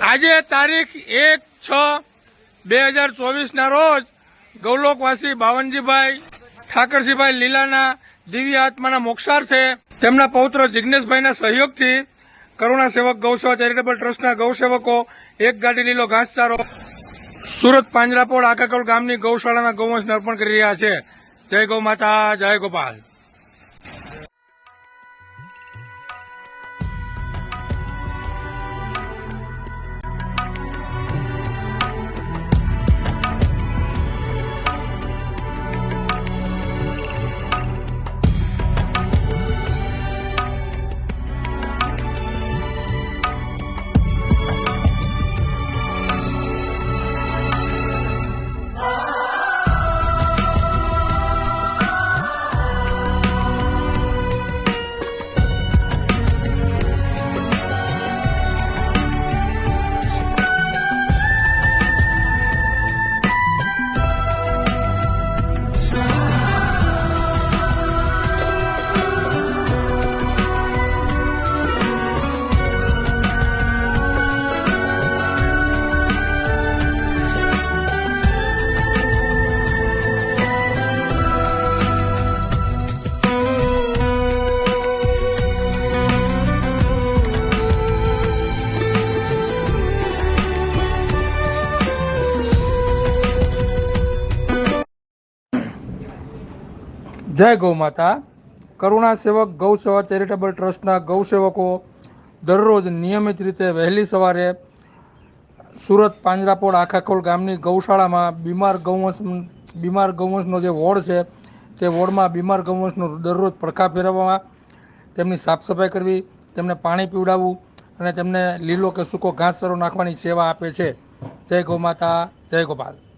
આજે તારીખ 1/6/2024 રોજ ગૌલોકવાસી બાવનજીભાઈ ઠાકરસિંહભાઈ લીલાના દિવ્ય આત્માના મોક્ષાર્થે તેમના પૌત્ર જિગ્નેશભાઈના સહયોગથી કરુણા સેવક ગૌસેવા ચેરિટેબલ ટ્રસ્ટના ગૌસેવકો એક ગાડી લીલો ઘાસચારો સુરત પાંજરાપોળ આકાકોલ ગામની ગૌશાળાના ગૌવંશને અર્પણ કરી રહ્યા છે. જય ગૌ માતા, જય ગોપાલ. જય ગૌ માતા. કરુણા સેવક ગૌસેવા ચેરિટેબલ ટ્રસ્ટના ગૌસેવકો દરરોજ નિયમિત રીતે વહેલી સવારે સુરત પાંજરાપોળ આખાખોલ ગામની ગૌશાળામાં બીમાર ગૌવંશનો જે વોર્ડ છે તે વોર્ડમાં બીમાર ગૌવંશનું દરરોજ પડખા ફેરવવામાં, તેમની સાફ સફાઈ કરવી, તેમને પાણી પીવડાવવું અને તેમને લીલો કે સૂકો ઘાસચારો નાખવાની સેવા આપે છે. જય ગૌ માતા, જય ગોપાલ.